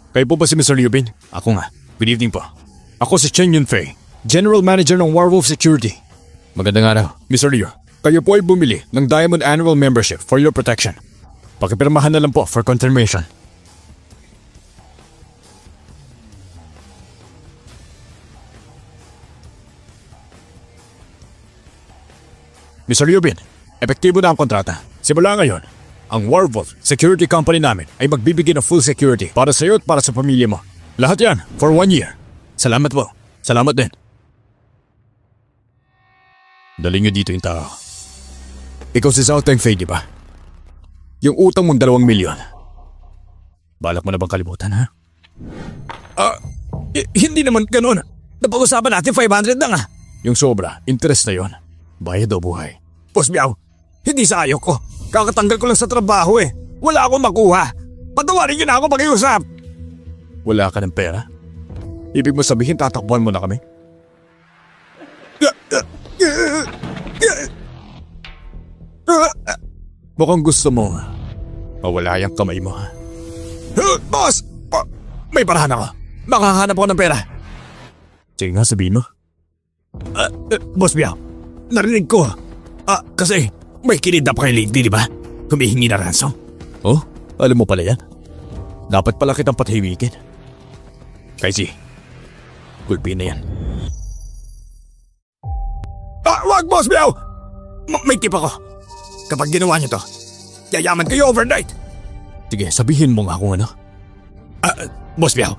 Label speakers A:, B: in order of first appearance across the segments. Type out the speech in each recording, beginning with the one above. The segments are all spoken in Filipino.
A: Kayo po ba si Mr. Liu Bin? Ako nga. Good evening po. Ako si Chen Yunfei, General Manager ng Warwolf Security. Magandang araw. Mr. Liu, kayo po ay bumili ng Diamond Annual Membership for your protection. Pakipirmahan na lang po for confirmation. Mr. Liu Bin, epektibo na ang kontrata. Simula ngayon, ang Warwolf Security Company namin ay magbibigay ng full security para sa iyo at para sa pamilya mo. Lahat yan for 1 year. Salamat po. Salamat din. Dali niyo dito yung tao. Ikaw si Zhao Tengfei, di ba? Yung utang mong 2 milyon. Balak mo na bang kalimutan, ha? Hindi naman ganun. Napag-usapan natin 500 na nga. Yung sobra, interest na yon. Bayad o buhay. Boss Biao, hindi sa ayok ko. Kakatanggal ko lang sa trabaho eh. Wala akong makuha. Patawarin niyo na ako mag-iusap. Wala ka ng pera? Ibig mo sabihin tatakbuhan mo na kami? Mukhang gusto mo mawala yung kamay mo. Boss! May parahan ako. Makakahanap ako ng pera. Sige nga, sabihin mo. Boss Biao, narinig ko. Kasi may kinidnap kay Lady, di ba? Humihingi na ransom. Oh, alam mo pala yan. Dapat pala kitang patahimikin. Kaisi, gulpin na yan. Wag, Boss Biao! May tip ako. Kapag ginawa niyo to, yayaman kayo overnight. Sige, sabihin mo nga kung ano. Boss Biao,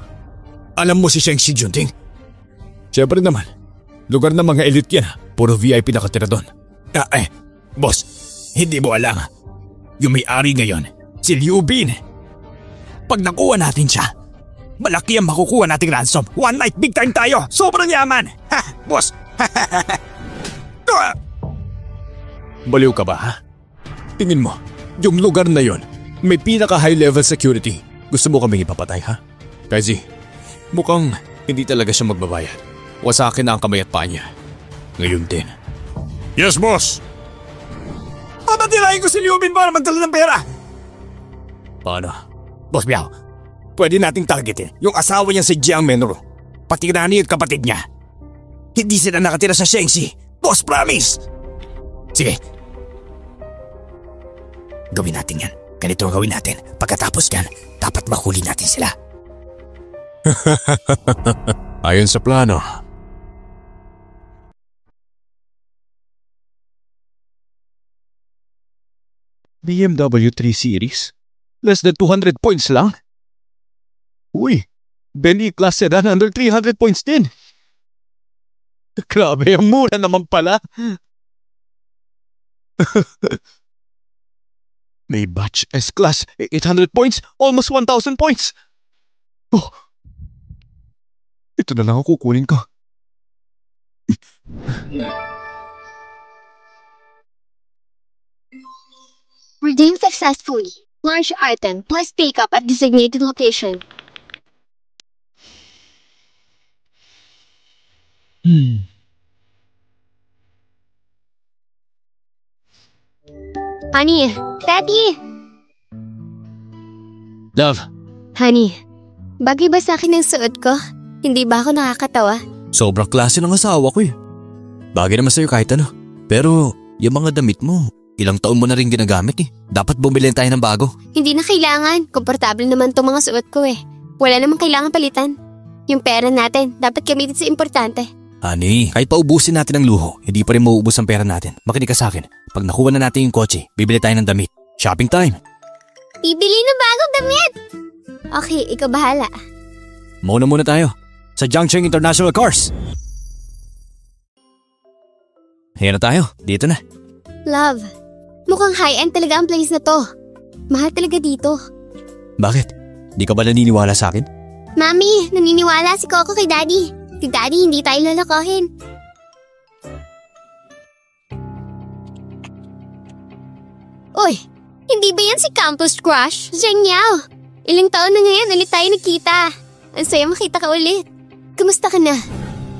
A: alam mo si Sheng Shi Junting? Siyempre naman. Lugar ng mga elite yan. Puro VIP nakatira doon. Boss, hindi mo alam. Yung may-ari ngayon, si Liu Bin. Pag nakuha natin siya, malaki ang makukuha nating ransom. One night, big time tayo. Sobrang yaman. Ha, boss. Baliw ka ba, ha? Tingin mo, yung lugar na yon, may pinaka-high level security. Gusto mo kaming ipapatay, ha? Kaisi, mukhang hindi talaga siya magbabayad. Wasakin na ang kamay at paa niya. Ngayon din. Yes, boss! Papatirahin ko si Liu Bin para magdala ng pera! Paano? Boss Biao, pwede nating targetin yung asawa niya si Jiang Menro. Pati Rani at kapatid niya. Hindi sila nakatira sa Shengxi. Boss, promise! Sige. Gawin natin yan. Ganito ang gawin natin. Pagkatapos yan, dapat mahuli natin sila. Ayon sa plano. BMW 3 Series? Less than 200 points lang? Uy, Bentley Class Sedan under 300 points din. Grabe, ang mura naman pala. May batch S-Class, 800 points, almost 1,000 points. Oh, ito na lang ang kukunin ko.
B: Redeem successfully. Large item plus pick up at designated location. Honey, Daddy!
A: Love.
B: Honey, bagay ba sa akin ang suot ko? Hindi ba ako nakakatawa?
A: Sobrang klase ng asawa ko eh. Bagay naman sa'yo kahit ano. Pero yung mga damit mo, ilang taon mo na rin ginagamit eh. Dapat bumili tayo ng bago.
B: Hindi na kailangan. Komportable naman itong mga suot ko eh. Wala namang kailangan palitan. Yung pera natin, dapat gamitin sa importante.
A: Honey, kahit paubusin natin ang luho, hindi pa rin mauubos ang pera natin. Makinig ka sa akin. Pag nakuha na natin yung kotse, bibili tayo ng damit. Shopping time.
B: Bibili ng bagong damit! Okay, ikaw bahala.
A: Mauna muna tayo. Sa Jiangcheng International Cars. Ayan na tayo. Dito na.
B: Love, mukhang high-end talaga ang place na to. Mahal talaga dito.
A: Bakit? Di ka ba naniniwala sa akin?
B: Mami, naniniwala si Coco kay Daddy. Si Daddy, hindi tayo lalakohin. Uy, hindi ba yan si Campus Crush? Zheng Yao. Ilang taon na ngayon ulit tayo nagkita. Ang saya makita ka ulit. Kumusta ka na?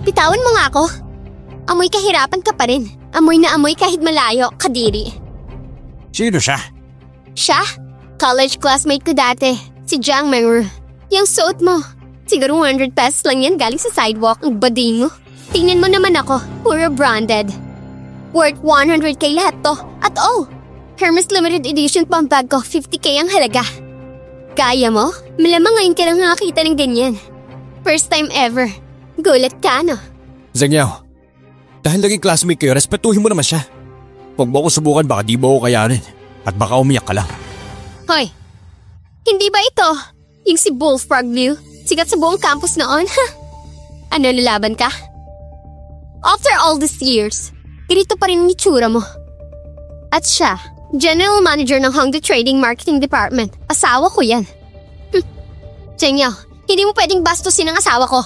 B: Bitawan mo nga ako. Amoy kahirapan ka pa rin. Amoy na amoy kahit malayo, Kadiri.
A: Sino siya?
B: Siya? College classmate ko dati. Si Jiang Mengru. Yung suot mo. Siguro 100 pesos lang yan galing sa sidewalk. Ang bading mo. Tingnan mo naman ako. Puro branded. Worth 100k lahat to. At Hermes limited edition pang bag ko. 50k ang halaga. Kaya mo? Malamang ngayon ka lang nakakita ng ganyan. First time ever. Gulat ka, no?
A: Zheng Yao, dahil naging classmate kayo, respetuhin mo naman siya. Huwag mo ako subukan, baka di mo ako kayanin. At baka umiyak ka lang.
B: Hoy, hindi ba ito yung si Bullfrog Liu? Sikat sa buong campus noon? Ano, lalaban ka? After all these years, ganito pa rin ang itsura mo. At siya, General Manager ng Hongda Trading Marketing Department. Asawa ko yan. Zheng Yao, hindi mo pwedeng bastusin ang asawa ko.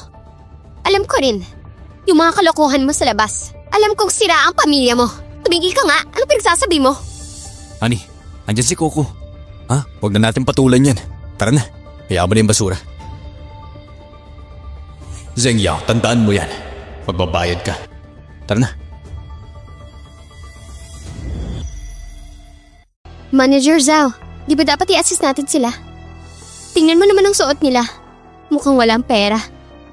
B: Alam ko rin, yung mga kalokohan mo sa labas. Alam kong sira ang pamilya mo. Tumigil ka nga, ano pinagsasabi mo?
A: Honey, andyan si Coco. Huwag na natin patulan yan. Tara na, hayaan mo na yung basura. Zheng Yao, tandaan mo yan. Magbabayad ka. Tara na.
B: Manager Zhao, di ba dapat i-assist natin sila? Tingnan mo naman ang suot nila. Mukhang walang pera.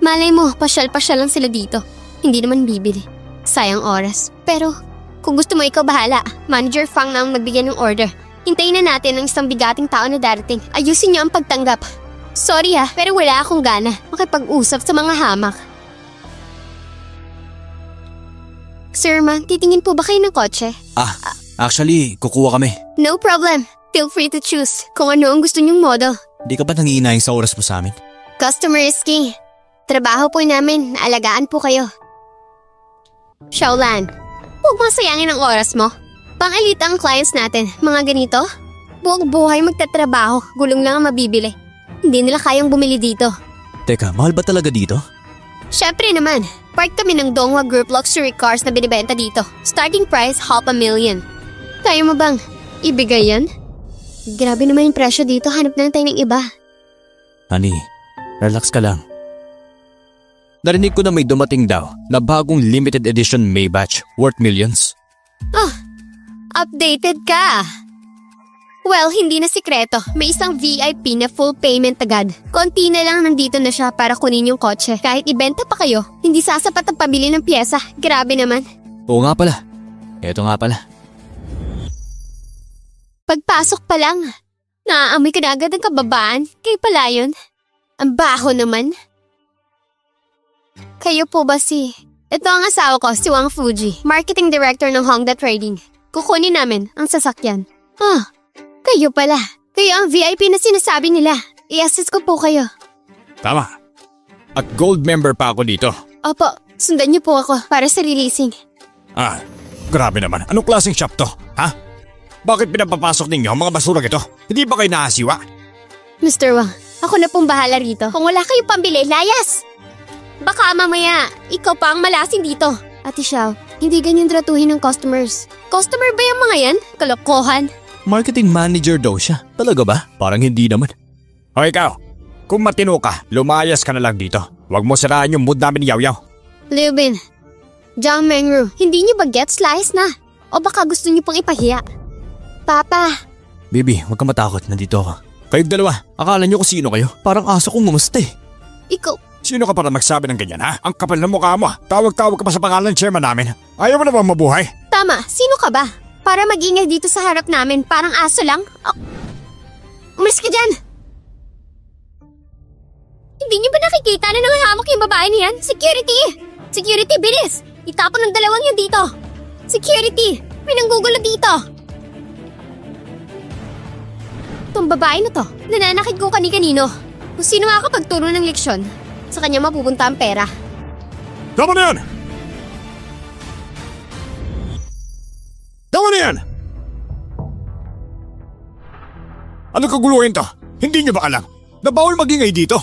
B: Malay mo, pasyal-pasyal lang sila dito. Hindi naman bibili. Sayang oras. Pero, kung gusto mo ikaw bahala. Manager Fang na ang nagbigay ng order. Hintayin na natin ang isang bigating tao na darating. Ayusin niyo ang pagtanggap. Sorry pero wala akong gana makipag-usap sa mga hamak. Sir ma'am, titingin po ba kayo ng kotse?
A: Actually, kukuha kami.
B: No problem. Feel free to choose kung ano ang gusto niyong model.
A: Di ka ba nangihinayang sa oras mo sa amin?
B: Customer is king. Trabaho po namin, alagaan po kayo. Xiaolan, huwag mo sayangin ang oras mo. Pang-elite ang clients natin, mga ganito. Buong buhay magtatrabaho, gulong lang ang mabibili. Hindi nila kayang bumili dito.
A: Teka, mahal ba talaga dito?
B: Syempre naman, part kami ng Donghua Group luxury cars na binibenta dito. Starting price, $500,000. Kaya mo bang ibigay yan? Grabe naman yung presyo dito, hanap na lang tayo ng iba.
A: Honey, relax ka lang. Narinig ko na may dumating daw na bagong limited edition Maybach worth millions.
B: Updated ka. Well, hindi na sikreto. May isang VIP na full payment agad. Konti na lang nandito na siya para kunin yung kotse. Kahit ibenta pa kayo, hindi sasapat ang pabili ng pyesa. Grabe naman.
A: Oo nga pala. Eto nga pala.
B: Pagpasok pa lang, naaamoy ka na agad ang kababaan. Kayo pala yun. Ang baho naman. Kayo po ba si... Ito ang asawa ko, si Wang Fuji, Marketing Director ng Hongda Trading. Kukunin namin ang sasakyan. Kayo pala. Kayo ang VIP na sinasabi nila. I-assist ko po kayo.
A: Tama. At gold member pa ako dito.
B: Opo, sundan niyo po ako para sa releasing.
A: Grabe naman. Anong klaseng shop to? Bakit pinapapasok ninyo ang mga basura ito? Hindi ba kayo naasiwa?
B: Mr. Wang, ako na pong bahala rito. Kung wala kayong pambili, layas! Baka mamaya, ikaw pa ang malasing dito. Ate Xiao, hindi ganyan tratuhin ng customers. Customer ba yung mga yan? Kalokohan.
A: Marketing manager daw siya. Talaga ba? Parang hindi naman. O ikaw, kung matino ka, lumayas ka na lang dito. Huwag mo siraan yung mood namin ni Yao Yao.
B: Liu Bin, Jiang Mengru, hindi niyo ba get slice na? O baka gusto niyo pang ipahiya? Papa.
A: Baby, huwag ka matakot. Nandito ako. Kayong dalawa, akala niyo kung sino kayo? Parang aso kong ngumusta eh.
B: Ikaw.
A: Sino ka para magsabi ng ganyan ha? Ang kapal ng mukha mo. Tawag-tawag ka pa sa pangalan ng chairman namin. Ayaw mo na bang mabuhay?
B: Tama, sino ka ba? Para mag-ingay dito sa harap namin, parang aso lang? Umalis ka dyan! Hindi niyo ba nakikita na nangahamok yung babae niyan? Security! Security, bilis! Itapon ng dalawang yan dito! Security! May nanggugulo dito! Itong babae na to, nananakit ko kani-kanino. Kung sino makakapagturo ng leksyon, sa kanya mapupunta ang pera.
A: Tama na yan! Tama na yan! Ano kaguluhin to? Hindi niyo ba alam na bawal magingay dito?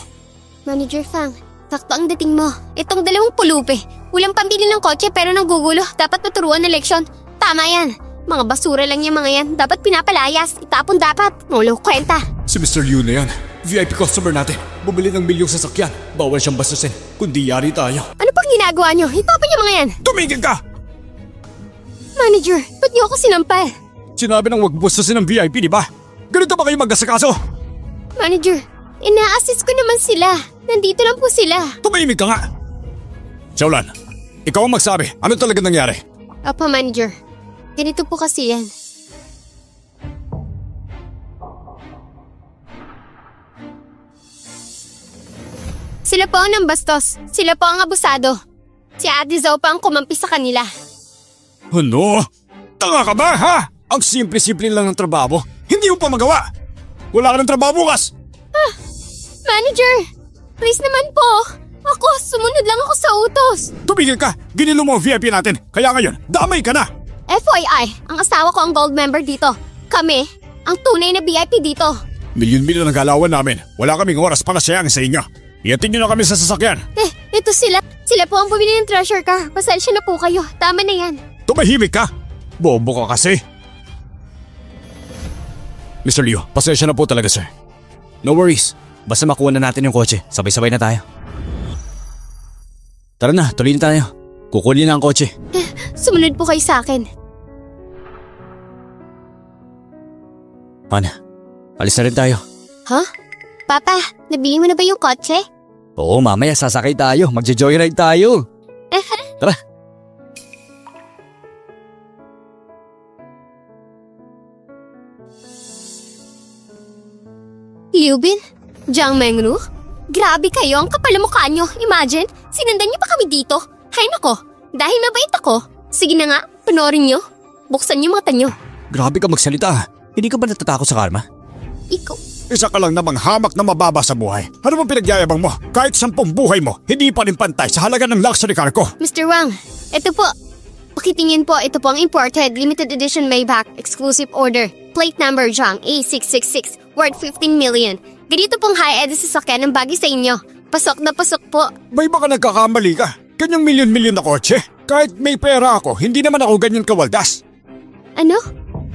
B: Manager Fang, sakto ang dating mo. Itong dalawang pulupe. Walang pambili ng kotse pero nanggugulo. Dapat maturuan ng leksyon. Tama yan. Mga basura lang yung mga yan. Dapat pinapalayas. Itapon dapat. Mulo kwenta.
A: Si Mr. Liu na yan. VIP customer natin. Bumili ng milyong sasakyan. Bawal siyang bastusin. Kundi yari tayo.
B: Ano pang ginagawa niyo? Itapon yung mga yan.
A: Tumigil ka!
B: Manager, ba't niyo ako sinampal?
A: Sinabi ng wag bastusin ng VIP, di ba? Ganito ba kayo mag-asakaso?
B: Manager, Ina-assist ko naman sila. Nandito lang po sila.
A: Tumahimik ka nga! Xiaolan, ikaw ang magsabi. Ano talaga nangyari?
B: Opo, Manager. Ganito po kasi yan. Sila po ang nambastos. Sila po ang abusado. Si Ate Zhao pa ang kumampi sa kanila.
A: Ano? Tanga ka ba, ha? Ang simple-simple lang ng trabaho. Hindi mo pa magawa. Wala ka ng trabaho bukas.
B: Manager, please naman po. Ako, sumunod lang ako sa utos.
A: Tumigil ka. Ginilo mo ang VIP natin. Kaya ngayon, damay ka na.
B: FYI, ang asawa ko ang gold member dito. Kami, ang tunay na VIP dito.
A: Milyon-milyon ang galawan namin. Wala kaming oras para sayang sa inyo. Iyatin nyo na kami sa sasakyan.
B: Ito sila. Sila po ang bumili ng treasure car. Pasensya na po kayo. Tama na yan.
A: Tumahimik ka. Bobo ka kasi. Mr. Liu, pasensya na po talaga, sir. No worries. Basta makuha na natin yung kotse. Sabay-sabay na tayo. Tara na, tuloy na tayo. Kukunin na ang kotse.
B: Sumunod po kayo sa akin.
A: Ana, alis na rin tayo.
B: Huh? Papa, nabili mo na ba yung kotse?
A: Oo, mamaya sasakay tayo. Magja-joyride tayo. Tara.
B: Liu Bin? Jiang Mengru? Grabe kayo, ang kapal ang mukha nyo. Imagine, sinundan niyo pa kami dito. Hay nako, dahil mabait ako. Sige na nga, panoorin niyo. Buksan niyo mata niyo.
A: Grabe ka magsalita. Hindi ka ba natatakot sa karma?
B: Ikaw.
A: Isa ka lang namang hamak na mababa sa buhay. Ano bang pinagyayabang mo? Kahit 10 buhay mo, hindi pa rin pantay sa halaga ng luxury car ko.
B: Mr. Wang, ito po. Pakitingin po, ito po ang imported limited edition Maybach exclusive order. Plate number Jiang A666 worth 15 million. Ganito pong high-end sasakyan ng bagay sa inyo. Pasok na pasok po.
A: May baka nagkakamali ka. Ganyang milyon-milyon na kotse. Kahit may pera ako, hindi naman ako ganyan kawaldas.
B: Ano?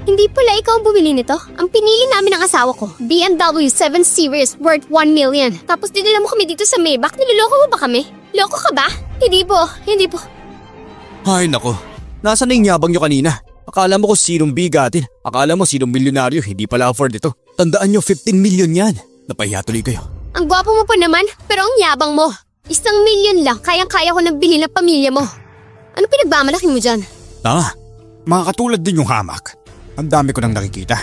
B: Hindi pala ikaw ang bumili nito? Ang pinili namin ng asawa ko, BMW 7 Series worth 1 million. Tapos dinala mo kami dito sa Maybach. Niloloko mo ba kami? Loko ka ba? Hindi po.
A: Ay nako, nasaan na yung yabang nyo kanina? Akala mo kung sinong bigatin. Akala mo sinong milyonaryo, hindi pala afford ito. Tandaan nyo, 15 million yan. Napahiya tuloy kayo.
B: Ang gwapo mo pa naman, pero ang yabang mo. 1 million lang, kayang-kaya ko nang bilhin ng pamilya mo. Ano pinagmamalaki mo dyan?
A: Mga katulad din yung hamak. Ang dami ko nang nakikita.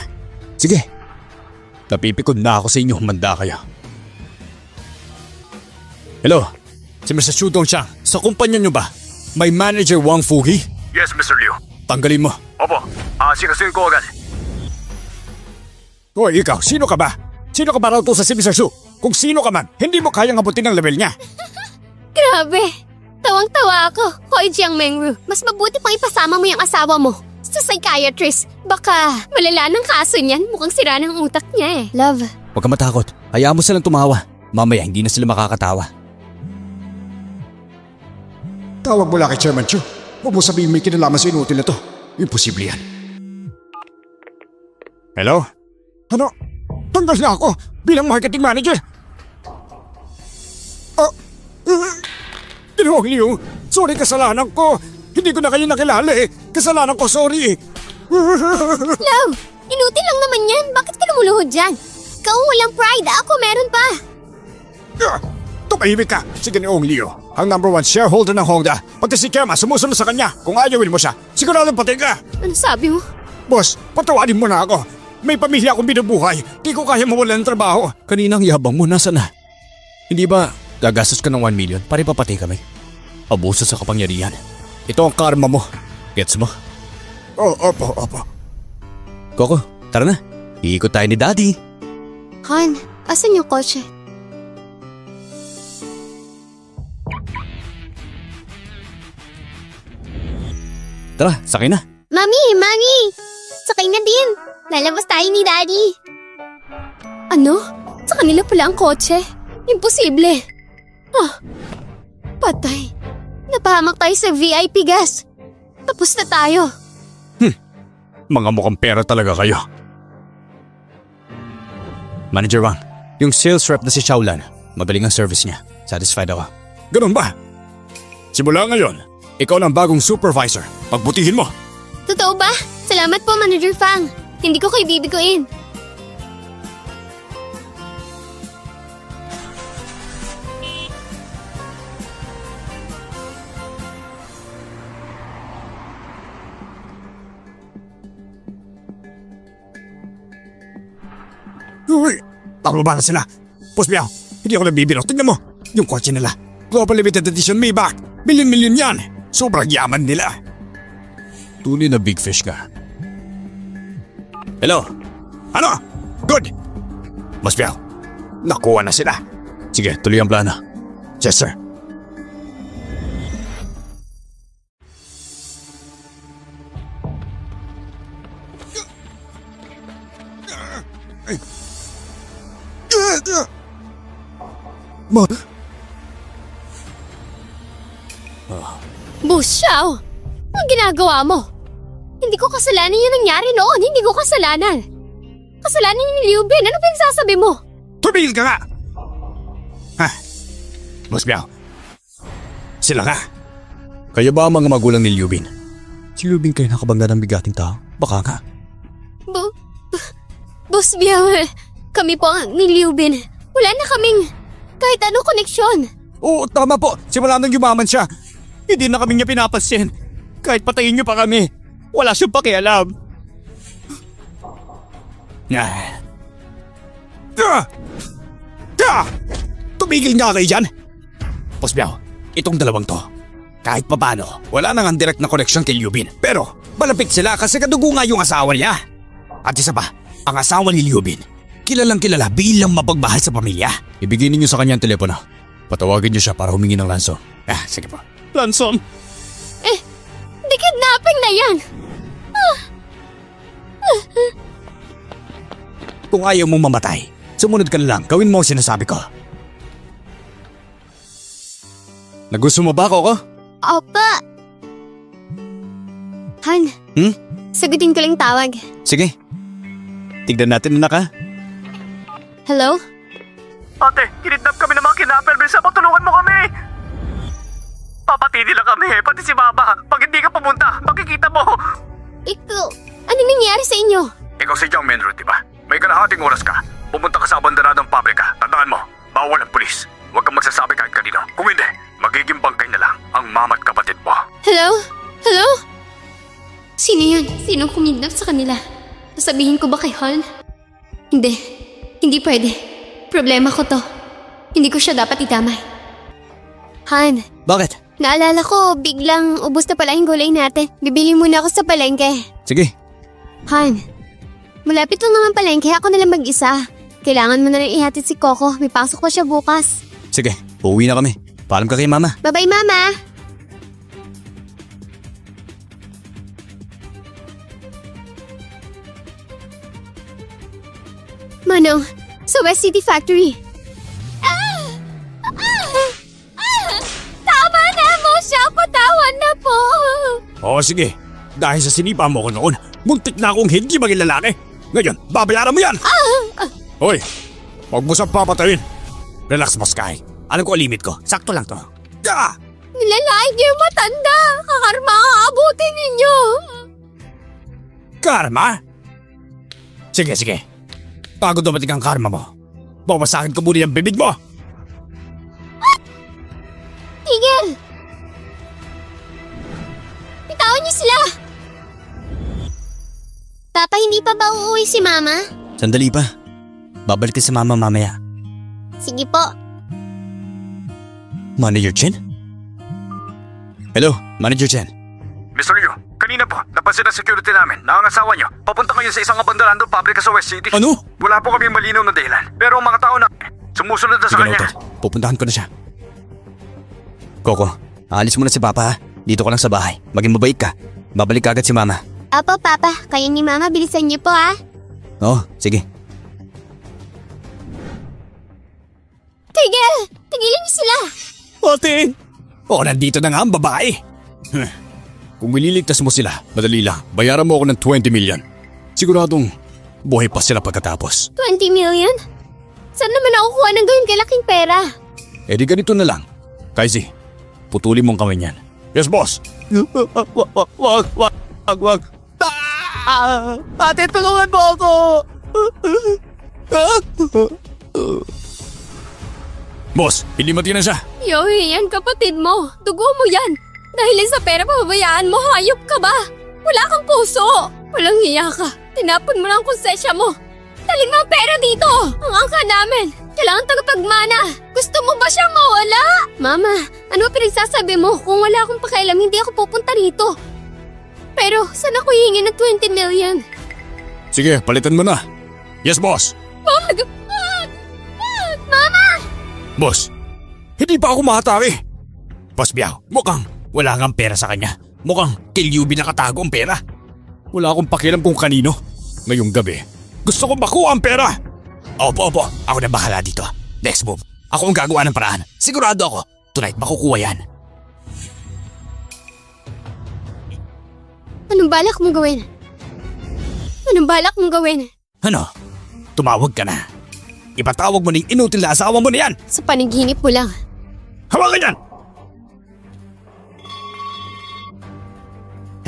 A: Sige, napipikon na ako sa inyo, humanda kayo. Hello, si Mr. Xu Dongxiang, sa kumpanya nyo ba? May manager Wang Fuhi?
C: Yes, Mr. Liu.
A: Tanggalin mo.
C: Opo, sikasuin ko agad.
A: Hoy, ikaw, sino ka ba? Sino ka ba raw to sa si Mr. Xu? Kung sino ka man, hindi mo kayang abutin ang level niya.
B: Grabe! Tawang-tawa ako. Hoy, Jiang Mengru, mas mabuti pang ipasama mo yung asawa mo sa psychiatrist. Baka malala ng kaso niyan, mukhang sira ng utak niya eh. Love.
A: Huwag ka matakot. Hayaan mo silang tumawa. Mamaya hindi na sila makakatawa. Tawag mo lang kay Chairman Chu. Huwag mo sabihin may kinalaman sa inutil na to. Imposible yan. Hello? Ano? Tanggal na ako bilang marketing manager. Ginoong Liu, sorry kasalanan ko. Hindi ko na kayo nakilala eh. Kasalanan ko, sorry.
B: Love, inutil lang naman yan. Bakit ka lumuluhod dyan? Ikaw walang pride. Ako meron pa.
A: Tumahimik ka. Si Ginoong Liu, ang #1 shareholder ng Honda. Pati si Kema sumusunod sa kanya. Kung ayawin mo siya, siguradong patay ka.
B: Ano sabi mo?
A: Boss, patawarin mo na ako. May pamilya akong binubuhay. Di ko kaya mawalan ng trabaho. Kaninang yabang mo, nasa na? Hindi ba gagastos ka ng 1 million para ipapatay kami? Abuso sa kapangyarihan. Ito ang karma mo. Gets mo? Opo. Coco, tara na. Iikot tayo ni Daddy.
B: Han, asan yung kotse?
A: Tara, sakay na.
B: Mami! Sakay na din. Lalabas tayo ni Daddy. Ano? Sa kanila pala ang kotse? Imposible. Patay. Napahamak tayo sa VIP gas. Tapos na tayo.
A: Mga mukhang pera talaga kayo. Manager Wang, yung sales rep na si Xiaolan, magaling ang service niya. Satisfied ako. Ganun ba? Simula ngayon, ikaw na ang bagong supervisor. Pagbutihin mo.
B: Totoo ba? Salamat po, Manager Fang. Hindi ko kayo bibiguin.
D: Uy, tama ba na sila? Pusbiyaw, hindi ako nagbibiro. Tingnan mo, yung kotse nila. Global Limited Edition Maybach. Milyon-milyon yan. Sobrang yaman nila.
A: Tunay na big fish ka. Hello?
D: Ano? Good. Pusbiyaw, nakuha na sila.
A: Sige, tuloy ang plano.
D: Yes, sir.
B: Boss Xiao, ang ginagawa mo? Hindi ko kasalanan yung nangyari noon. Hindi ko kasalanan. Kasalanan ni Liu Bin. Ano pinagsasabi mo?
D: Tumigil ka nga! Ha? Pusbiyaw, sila nga.
A: Kaya ba ang mga magulang ni Liu Bin? Si Liu Bin kayo nakabangga ng bigating tao? Baka nga.
B: Boss Biao, kami po ni Liu Bin. Wala na kaming kahit anong koneksyon.
A: Oo, tama po. Simula nang yumaman siya. Hindi na kami niya pinapansin. Kahit patayin niyo pa kami. Wala siyang pakialam.
D: Tumigil nga kayo dyan. Pusbiyaw, itong dalawang to. Kahit papano, wala nang ang direct na connection kay Liu Bin. Pero, malapit sila kasi kadugo nga yung asawa niya. At isa pa, ang asawa ni Liu Bin, kilalang kilala bilang mapagmahal sa pamilya.
A: Ibigay niyo sa kanya ang telepono. Patawagin niyo siya para humingi ng ransom.
D: Sige po.
A: Ransom?
B: Di kidnapping na yan.
D: Kung ayaw mong mamatay, sumunod ka na lang. Gawin mo ang sinasabi ko.
A: Nagusto mo ba, Coco?
B: Opa. Han, sagutin ko lang tawag.
A: Sige. Tignan natin, anak, ha?
B: Hello?
C: Ate, kinidnap kami ng mga kidnapper. Bisa, patulungan mo kami. Papatidi lang kami, pati si Mama. Pag hindi ka pumunta, makikita mo.
B: Ikaw, ano nangyari sa inyo?
C: Ikaw si Jiang Menro, di ba? May kalahating oras ka. Pumunta ka sa abanderadong pabrika. Tandaan mo, bawal ang pulis. Huwag kang magsasabi kahit kanino. Kung hindi, magiging bangkay na lang ang mama at kapatid mo.
B: Hello? Hello? Sino yun? Sinong kumidnap sa kanila? Sasabihin ko ba kay Han? Hindi. Hindi pwede. Problema ko to. Hindi ko siya dapat idamay. Han.
A: Bakit?
B: Naalala ko, biglang ubos na pala yung gulay natin. Bibili muna ako sa palengke.
A: Sige.
B: Han, malapit lang naman palengke. Ako na lang mag-isa. Kailangan mo na lang ihatid si Coco. May pasok pa siya bukas.
A: Sige, uuwi na kami. Paalam ka kay Mama.
B: Bye-bye, Mama! Manong, sa West City Factory. Tama na mo siya! Patawan na po!
D: Sige. Dahil sa sinipa mo ko noon, muntik na akong hindi maging lalaki. Ngayon, babayaran mo yan! Hoy, huwag mo siyang papatayin. Relax, Boss Kai. Alam ko ang limit ko. Sakto lang to.
B: Nilalait niyo yung matanda! Kakarma ang aabutin ninyo!
D: Karma? Sige. Bago dumating ang karma mo, bawasakin ko muna yung bibig mo.
B: Tigil! Bitawan niyo sila! Papa, hindi pa ba uuwi si Mama?
A: Sandali pa. Babalik ka sa Mama mamaya.
B: Sige po.
A: Manager Chen? Hello, Manager Chen.
C: Mr. Liu, kanina po, napansin ang security namin na ang asawa niyo papunta ngayon sa isang abanderandong pabrika sa West City.
A: Ano?
C: Wala po kami malinaw na dahilan. Pero ang mga tao na sumusunod na sa
A: Sige,
C: kanya.
A: noted. Pupuntahan ko na siya. Coco, aalis muna si Papa, ha? Dito ko lang sa bahay. Maging mabait ka. Babalik agad si Mama.
B: Apo, Papa. Kayo ni Mama, bilisan niyo po, ha?
A: Oo, sige.
B: Tigil! Tigilin niyo sila!
D: Ate! Nandito na nga ang babae.
A: Kung ililigtas mo sila, madali lang. Bayaran mo ako ng 20 million. Siguradong buhay pa sila pagkatapos.
B: 20 million? Saan naman nakukuha ng ganyan kalaking pera?
A: Di ganito na lang. Kaisi, putulin mong kamay niyan.
D: Yes, boss. Wag. Ate, tulungan mo ako. Boss, hindi matinan siya.
B: Yoy, yan kapatid mo. Dugo mo yan. Dahil sa pera pababayaan mo, hayop ka ba? Wala kang puso. Walang hiya ka. Tinapon mo lang ang konsensya mo. Dalhin mo ang pera dito! Ang angka namin! Kailangan tagapagmana! Gusto mo ba siyang mawala? Mama, ano pinagsasabi mo? Kung wala akong pakialam, hindi ako pupunta rito. Pero saan ako hihingi ng 20 million?
A: Sige, palitan mo na. Yes, boss.
B: Wag! Mama!
D: Boss, hindi pa ako mahatari. Boss Biao, mukhang wala ngang pera sa kanya. Mukhang kay Liubi nakatago ang pera.
A: Wala akong pakialam kung kanino. Ngayong gabi,
D: Gusto ko makuha ang pera. Opo, ako na bahala dito. Next move, ako ang gagawa ng paraan. Sigurado ako, tonight makukuha yan.
B: Anong balak mong gawin? Anong balak mong gawin?
D: Ano? Tumawag ka na. Ipatawag mo na yung inutil na asawa mo na yan.
B: Sa panaginip mo lang.
D: Hawakan yan!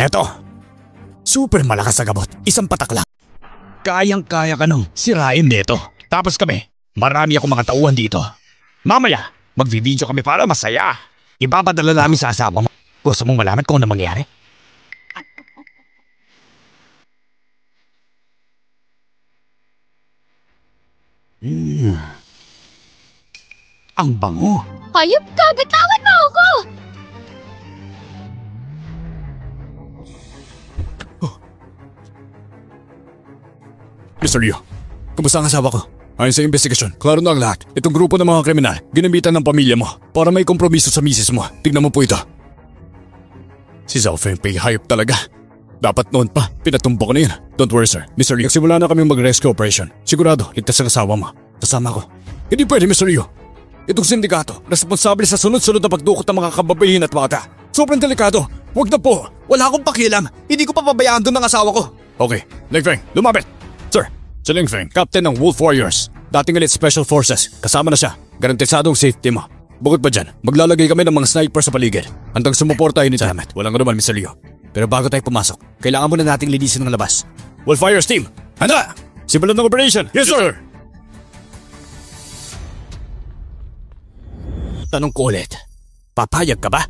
D: Eto, super malakas sa gabot. Isang patak lang. Kayang-kaya ka nung sirain nito. Tapos kami, marami akong mga tauhan dito. Mamaya, magvi-video kami para masaya. Ipapadala namin sa asawa mo. Gusto mong malaman kung ano mangyari? Ang bango.
B: Hayop ka! Bitawan mo ako!
A: Mr. Liu, kumusta ang asawa ko? Ayon sa investigasyon, klaro na ang lahat. Itong grupo ng mga kriminal, ginamitan ng pamilya mo para may kompromiso sa misis mo. Tignan mo po ito. Si Zhao Fengpei, hayop talaga. Dapat noon pa, pinatumpo ko na yun. Don't worry sir, Mr. Liu, nagsimula na kami mag-rescue operation. Sigurado, ligtas ang asawa mo. Kasama ko. Hindi pwede, Mr. Liu. Itong sindikato, responsable sa sunod-sunod na pagdukot ng mga kababaihan at bata. Sobrang delikado. Huwag na po. Wala akong pakialam. Hindi ko papabayaan doon ng asawa ko. Okay, Ling Feng, lumapit. Sir, si Ling Feng, captain ng Wolf Warriors. Dating elite special forces. Kasama na siya. Garantisadong safety mo. Bukod pa dyan, maglalagay kami ng mga sniper sa paligid. Handang sumuporta yun ito. Salamat. Walang naman, Mr. Liu. Pero bago tayo pumasok, kailangan muna nating linisin ng labas. Wolf Warriors team, handa! Simulan ng operation. Yes, sir!
D: Tanong ko ulit, papayag ka ba?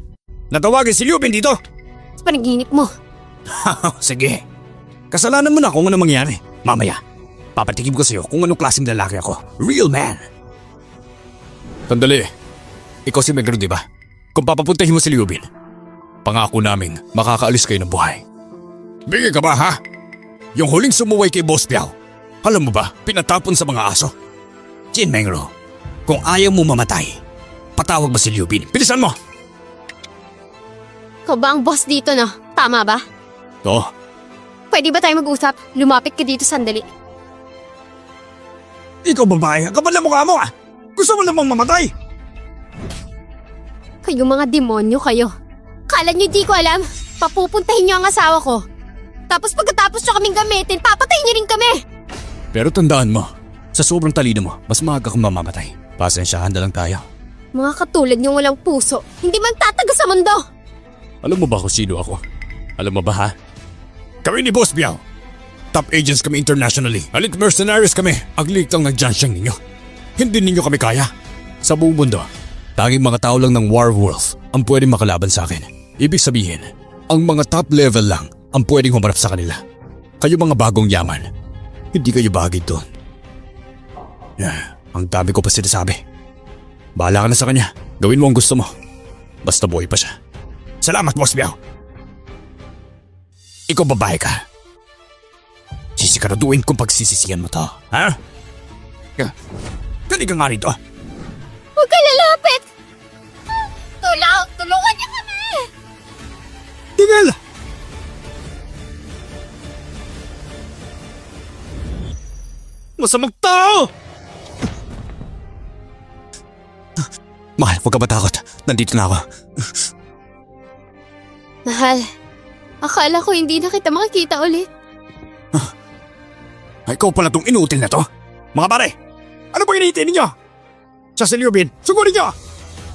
D: Natawagin si Liubin dito?
B: Sa panaginip mo.
D: Sige. Kasalanan mo na kung ano mangyari. Mamaya, papatikim ko sa'yo kung anong klaseng lalaki ako. Real man.
A: Sandali. Ikaw si Megro, di ba? Kung papapuntahin mo si Liubin, pangako naming makakaalis kayo ng buhay.
D: Bigay ka ba ha? Yung huling sumuway kay Boss Piao, alam mo ba, pinatapon sa mga aso? Jin Mengro, kung ayaw mo mamatay, patawag mo si Liubin. Bilisan mo!
B: Ikaw ba ang boss dito, no? Tama ba?
A: Oo.
B: Pwede ba tayo mag-usap? Lumapit ka dito sandali.
D: Ikaw babae, ang kapal na mukha mo ah! Gusto mo namang mamatay?
B: Kayo mga demonyo kayo. Kala nyo di ko alam? Papupuntahin nyo ang asawa ko. Tapos pagkatapos nyo kaming gamitin, papatayin nyo rin kami!
A: Pero tandaan mo, sa sobrang talino mo, mas maaga kang mamamatay. Pasensyahan na lang tayo.
B: Mga katulad nyong walang puso, hindi magtataga sa mundo!
A: Alam mo ba kung sino ako? Alam mo ba ha?
D: Kami ni Boss Piao. Top agents kami internationally.
A: Elite mercenaries kami. Ang ligtang nagjansyang ninyo. Hindi ninyo kami kaya. Sa buong mundo, tanging mga tao lang ng Warwolf ang pwedeng makalaban sa akin. Ibig sabihin, ang mga top level lang ang pwedeng humarap sa kanila. Kayo mga bagong yaman, hindi kayo bagay doon. Ang dami ko pa sinasabi. Bahala ka na sa kanya. Gawin mo ang gusto mo. Basta buhay pa siya.
D: Salamat, Boss Piao. Ikaw babae ka. Sisiguraduhin kung pagsisisihan mo to, ha? Dali ka nga rito.
B: Huwag ka lalapit! Tulungan niyo kami!
D: Tigil! Masamang tao!
A: Mahal, huwag ka matakot. Nandito na ako.
B: Mahal, akala ko hindi na kita makikita ulit.
D: Ikaw pala tong inutil na to. Mga pare, ano ba hinihintay ninyo? Siya si Liubin, sugurin nyo!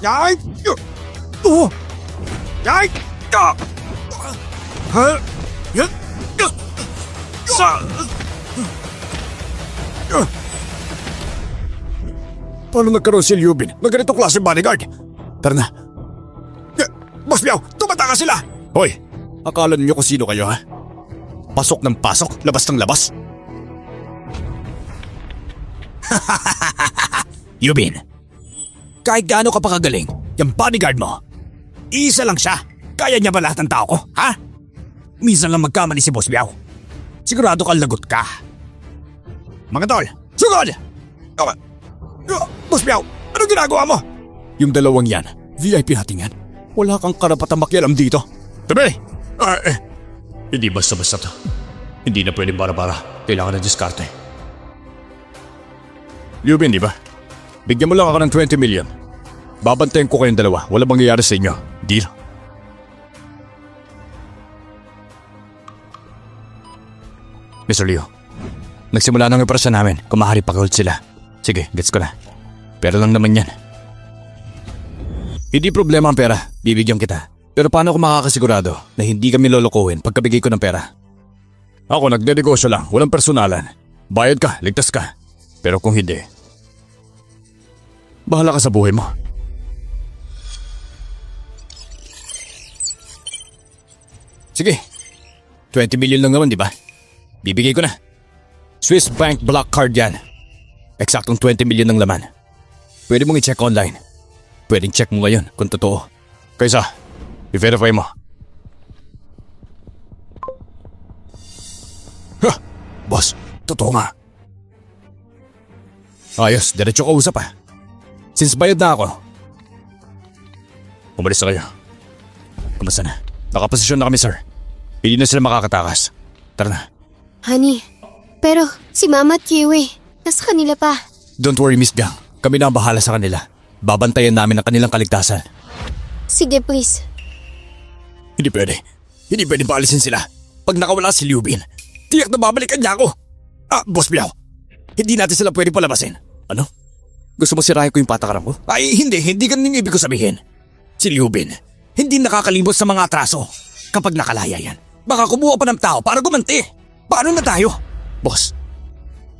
D: Yay! Oh! Yay! Ha? Yan! Sa...
A: Paano nagkaroon si Liubin ng ganito klase bodyguard? Tara na.
D: Boss Piao, tumata ka sila!
A: Hoy, akala niyo kung sino kayo ha? Pasok ng pasok, labas ng labas.
D: Yubin, kahit gaano ka pa kagaling, yung bodyguard mo, isa lang siya. Kaya niya ba lahat ng tao ko, ha? Minsan lang magkamali si Boss Biao. Sigurado kang lagot ka. Mga tol, sugod! Boss Biao, anong ginagawa mo?
A: Yung dalawang yan, VIP natin yan. Wala kang karapatang makialam dito.
D: Tabi!
A: Hindi basta-basta to. Hindi na pwede bara-bara. Kailangan ng diskarte. Liubin, di ba? Bigyan mo lang ako ng 20 million. Babantayan ko kayong dalawa. Wala mangyayari sa inyo. Deal? Mr. Leo, nagsimula ng operasyon namin. Kumahari pa gold sila. Sige, gets ko na. Pero lang naman yan. Hindi problema ang pera. Bibigyan kita. Pero paano ako makakasigurado na hindi kami lolokohin pagkabigay ko ng pera? Ako nagdedegosyo lang. Walang personalan. Bayad ka, ligtas ka. Pero kung hindi, bahala ka sa buhay mo. Sige. 20 million lang naman, di ba? Bibigay ko na. Swiss Bank Black Card yan. Eksaktong 20 million ng laman. Pwede mong i-check online. Pwedeng check mo ngayon kung totoo. Kaysa, i-verify mo. Ha! Boss, totoo nga. Ayos, diretso ka usap ah. Since bayad na ako, umalis na kayo. Kumasa na? Nakaposisyon na kami, sir. Hindi na sila makakatakas. Tara na.
B: Honey, pero si Mama at Kiwi, nasa kanila pa.
A: Don't worry, Miss Biang. Kami na ang bahala sa kanila. Babantayan namin ang kanilang kaligtasan.
B: Sige, please.
A: Hindi pwede. Hindi pwede paalisin sila. Pag nakawala si Liubin, tiyak na babalikan niya ako. Boss Biao, hindi natin sila pwede palabasin. Ano? Gusto mo sirahin ko yung patakaran ko? Ay, hindi. Hindi ganun yung ibig ko sabihin. Si Liubin, hindi nakakalimot sa mga atraso. Kapag nakalaya yan, baka kumuha pa ng tao para gumanti. Paano na tayo? Boss,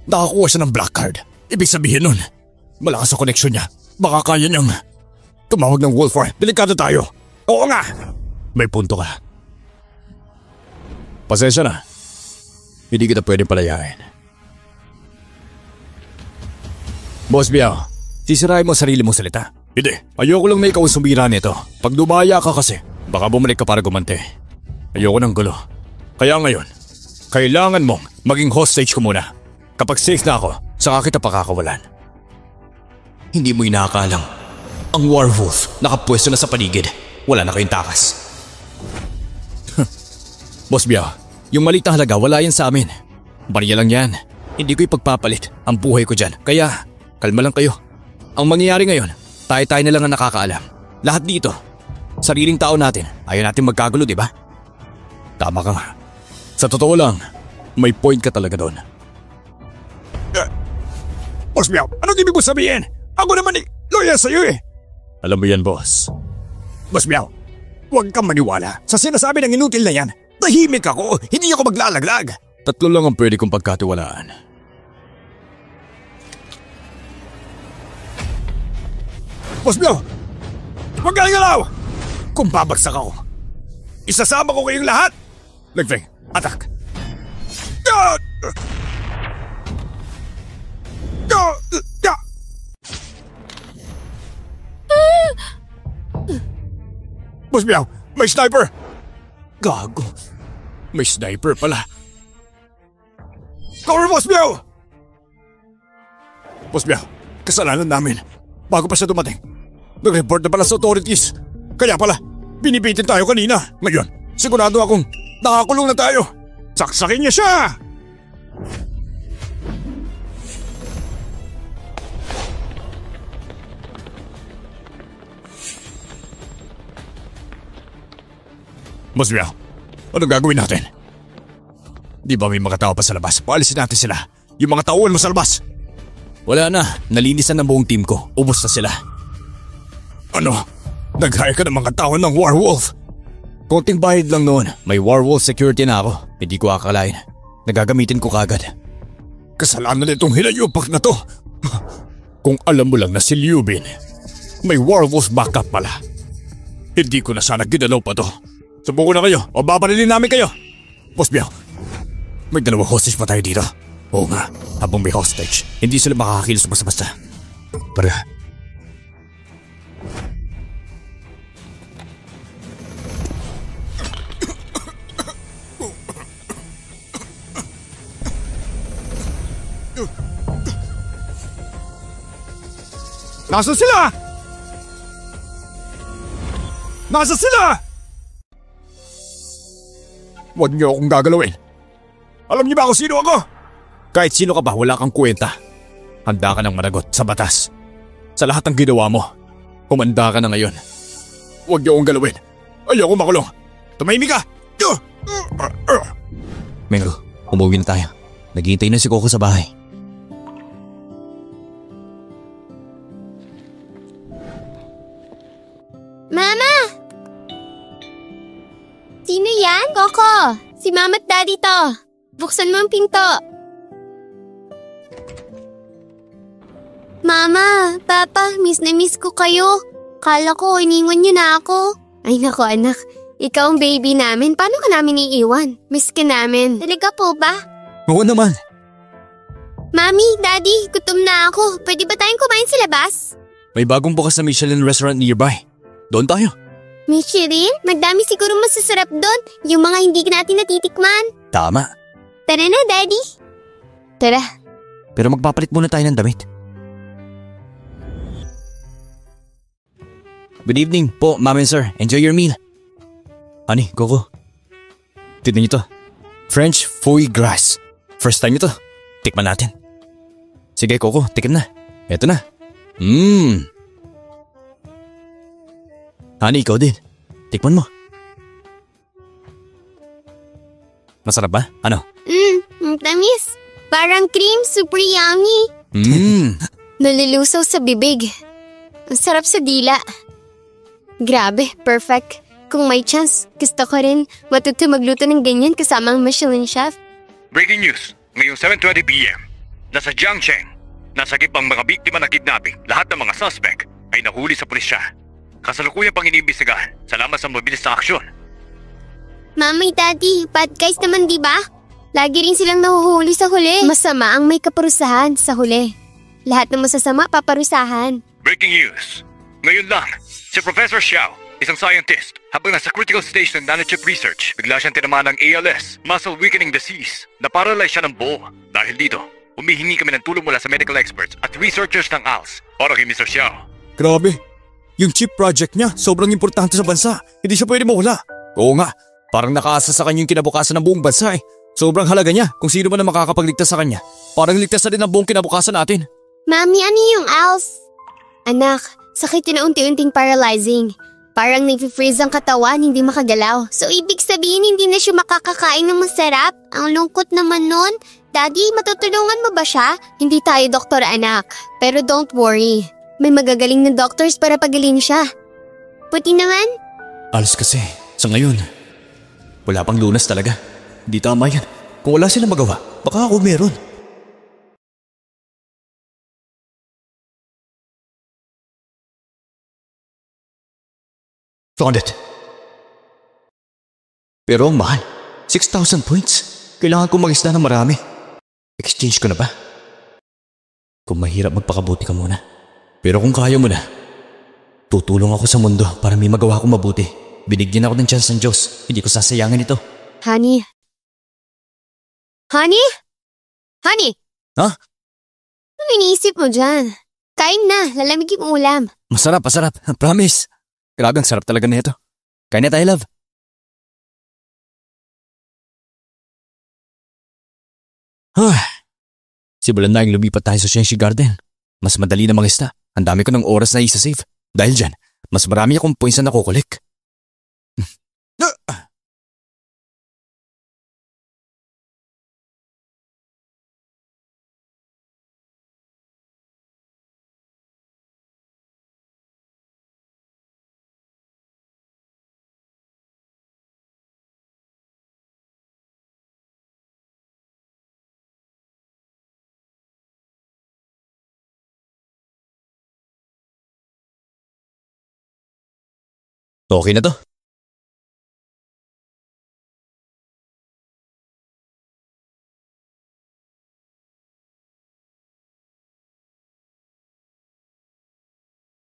A: nakakuha siya ng black card. Ibig sabihin nun, malakas sa koneksyon niya. Baka kaya niyang tumawag ng Wolf War. Delikado tayo. Oo nga. May punto ka. Pasensya na. Hindi kita pwedeng palayain. Boss Biao, sisirahin mo sarili mong salita. Hindi. Ayoko lang na ikaw ang sumira nito. Pag dumaya ka kasi, baka bumalik ka para gumante. Ayoko ng gulo. Kaya ngayon, kailangan mong maging hostage ko muna. Kapag safe na ako, saka kita pakakawalan. Hindi mo inaakalang ang werewolf nakapwesto na sa paligid. Wala na kayong takas. Boss Biao, yung maliit na halaga wala yan sa amin. Barya lang yan. Hindi ko ipagpapalit ang buhay ko dyan. Kaya, kalma lang kayo. Ang mangyayari ngayon, tayo-tayo na lang ang nakakaalam. Lahat dito, sariling tao natin. Ayaw natin magkagulo, di ba? Tama ka nga. Sa totoo lang, may point ka talaga doon.
D: Boss Biao, anong ibig mo sabihin? Ako naman loyal sa'yo eh.
A: Alam mo yan, boss.
D: Boss Biao, huwag kang maniwala sa sinasabi ng inutil na yan. Tahimik ako, hindi ako maglalaglag.
A: Tatlo lang ang pwede kong pagkatiwalaan.
D: Boss Biao, huwag kang galaw! Kung babagsak ako, isasama ko kayong lahat. Legfeng, attack! Boss Biao, may sniper!
A: Gago. May sniper pala.
D: Cover, Boss Biao!
A: Boss Biao, kasalanan namin. Bago pa siya dumating, nag-report na pala sa authorities. Kaya pala, binibitin tayo kanina. Ngayon, sigurado akong nakakulong na tayo.
D: Saksakin niya siya!
A: Boss Biao, anong gagawin natin? Di ba may mga tao pa sa labas? Paalisin natin sila. Yung mga tauhan mo sa labas. Wala na. Nalinisan ng buong team ko. Ubos na sila.
D: Ano? Nag-hire ka ng mga tao ng werewolf?
A: Konting bayad lang noon. May werewolf security na ako. Hindi ko akalain. Nagagamitin ko kagad.
D: Kasalanan nitong hinayupak na to.
A: Kung alam mo lang na si Liubin, may werewolf backup pala.
D: Hindi ko na sana ginalaw pa to. Subuko na kayo o babarilin namin kayo.
A: Boss Biao, may dalawang hostage pa tayo dito.
D: Oo nga, habang may hostage, hindi sila makakakilos basta-basta. Para. Nasaan sila? Nasaan sila? Huwag niyo akong gagalawin. Alam niyo ba kung sino ako? Kahit sino ka ba, wala kang kwenta. Handa ka ng managot sa batas. Sa lahat ng ginawa mo, humanda ka na ngayon. Huwag niyo akong galawin. Ayoko makulong. Tumahimik ka!
A: Mengo, umuwi na tayo. Naghihintay na si Coco sa bahay.
B: Mama! Sino yan, Coco? Si Mama at Daddy to. Buksan mo ang pinto. Mama, Papa, miss na miss ko kayo. Kala ko, iniwan niyo na ako. Ay nako anak, ikaw ang baby namin. Paano ka namin iiwan? Miss ka namin. Talaga po ba?
A: Oo naman.
B: Mami, Daddy, gutom na ako. Pwede ba tayong kumain sa labas?
A: May bagong bukas na Michelin restaurant nearby. Doon tayo.
B: Michelin? Magdami siguro masasarap doon. Yung mga hindi natin natitikman.
A: Tama.
B: Tara na, Daddy. Tara.
A: Pero magpapalit muna tayo ng damit. Good evening po, Ma'am and Sir. Enjoy your meal. Honey, Coco. Tignan niyo to. French foie gras. First time niyo to. Tikman natin. Sige, Coco, tikim na. Eto na. Honey, ikaw din. Tikman mo. Masarap ba? Ano?
B: Tamis. Parang cream, super yummy. Nalulusaw sa bibig. Ang sarap sa dila. Grabe, perfect. Kung may chance, gusto ko rin matuto magluto ng ganyan kasama ang Michelin chef.
C: Breaking news, ngayong 7:20 p.m. Nasa Jiangcheng, nasagip ang mga biktima ng kidnapping. Lahat ng mga suspect ay nahuli sa pulisya. Kasalukuyang pang iniimbestigahan. Salamat sa mabilis na aksyon.
B: Mami, Daddy, bad guys naman di ba? Lagi rin silang nahuhuli sa huli. Masama ang may kaparusahan sa huli. Lahat ng masasama paparusahan.
C: Breaking news, ngayon lang, si Professor Xiao, isang scientist, habang nasa critical stage ng nanochip research, bigla siyang tinamaan ng ALS, muscle weakening disease. Naparalyze siya ng buo. Dahil dito, humihingi kami ng tulong mula sa medical experts at researchers ng ALS para kay Mr. Xiao.
D: Grabe. Yung chip project niya, sobrang importante sa bansa. Hindi siya pwede mawala. Oo nga, parang nakaasa sa kanya yung kinabukasan ng buong bansa eh. Sobrang halaga niya kung sino man ang makakapagligtas sa kanya. Parang ligtas na din ang buong kinabukasan natin.
B: Mami, ano yung ALS? Anak, sakit yun na unti-unting paralyzing. Parang nag-freeze ang katawan, hindi makagalaw. So ibig sabihin hindi na siya makakakain ng masarap? Ang lungkot naman nun. Daddy, matutulungan mo ba siya? Hindi tayo doktor, anak. Pero don't worry. May magagaling na doctors para pagaling siya. Puti naman.
A: Alas kasi, sa ngayon, wala pang lunas talaga. Di tama yan. Kung wala silang magawa, baka ako meron. Found it. Pero ang mahal, 6,000 points. Kailangan kong mag-isda ng marami. Exchange ko na ba? Kung mahirap magpakabuti ka muna. Pero kung kaya mo na, tutulong ako sa mundo para may magawa akong mabuti. Binigyan ako ng chance ng Diyos. Hindi ko sasayangin ito.
B: Honey? Honey? Honey?
A: Ha?
B: Ano iniisip mo dyan? Kain na, lalamigin mo ulam.
A: Masarap, masarap. Promise. Grabe, ang sarap talaga na ito. Kain na tayo, love. Simulan na yung lumipat tayo sa Shenxi Garden. Mas madali na mag-ista. Ang dami ko ng oras na isa-save. Dahil dyan, mas marami akong points na nakukulik. Okay na to.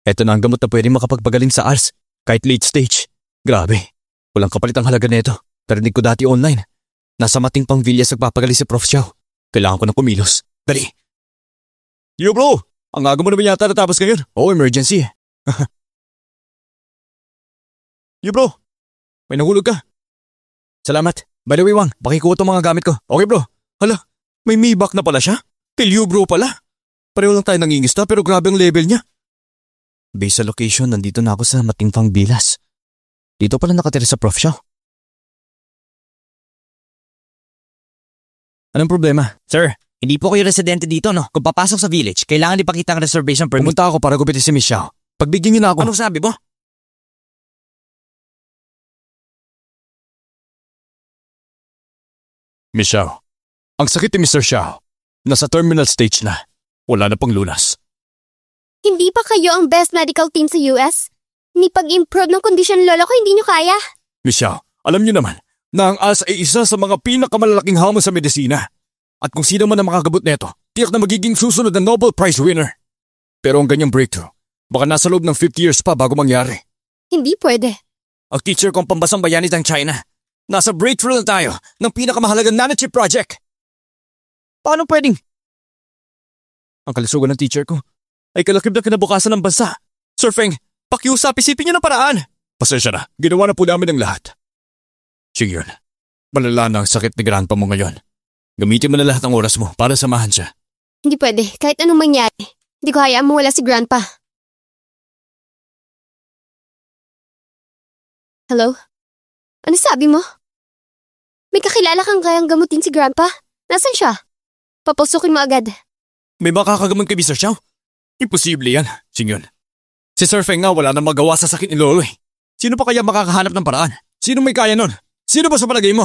A: Eto na ang gamot na pwedeng makapagpagaling sa ALS, kahit late stage. Grabe, walang kapalit ang halaga nito. Narinig ko dati online. Nasa Mating Pangvillas nagpapagaling si Prof. Xiao. Kailangan ko ng kumilos. Dali. Yo bro, ang aga mo naman yata natapos ngayon. Oo, emergency. Yo bro, may nahulog ka. Salamat. By the way, Wang, pakikuha itong mga gamit ko. Okay bro. Hala, may Maybach na pala siya? Kay Liu bro pala. Pareho lang tayo nangingista pero grabe ang level niya. Based sa location, nandito na ako sa Mating Pangvillas. Dito pala nakatira sa Prof. Xiao. Anong problema?
E: Sir, hindi po kayo residente dito, no? Kung papasok sa village, kailangan ipakita ang reservation permit.
A: Pumunta ako para gupitin si Miss Xiao. Pagbigyan niyo na ako.
E: Anong sabi mo?
A: Miss Xiao, ang sakit ni Mr. Xiao. Nasa terminal stage na. Wala na pang lunas.
B: Hindi pa kayo ang best medical team sa US? Ni pag-improve ng kondisyon lolo ko hindi nyo kaya?
A: Miss Xiao, alam niyo naman na ang ALS ay isa sa mga pinakamalalaking hamon sa medisina. At kung sino man ang makakabot neto, tiyak na magiging susunod na Nobel Prize winner. Pero ang ganyang breakthrough, baka nasa loob ng 50 years pa bago mangyari.
B: Hindi pwede.
A: Ang teacher ko ang pambasang bayani ng China. Nasa breakthrough na tayo ng pinakamahalagang nanochip project. Paano pwedeng? Ang kalusugan ng teacher ko ay kalakib na kinabukasan ng bansa. Sir Feng, pakiusap, isipin niyo ng paraan. Pasensya na, ginawa na po namin ang lahat. Sige yun, malala na ang sakit ni grandpa mo ngayon. Gamitin mo na lahat ng oras mo para samahan siya.
B: Hindi pwede. Kahit anong mangyari. Hindi ko hayaan mawala si Grandpa. Hello? Ano sabi mo? May kakilala kang kayang gamutin si Grandpa? Nasaan siya? Papusukin mo agad.
A: May makakagamot kay Mr. Xiao? Imposible yan, Singyon. Si Sir Feng nga wala nang magawa sa sakit ni Lolo eh. Sino pa kaya makakahanap ng paraan? Sino may kaya nun? Sino ba sa palagay mo?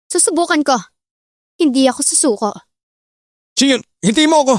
B: Susubukan ko. Hindi ako susuko.
A: Singyon, hintayin mo ako!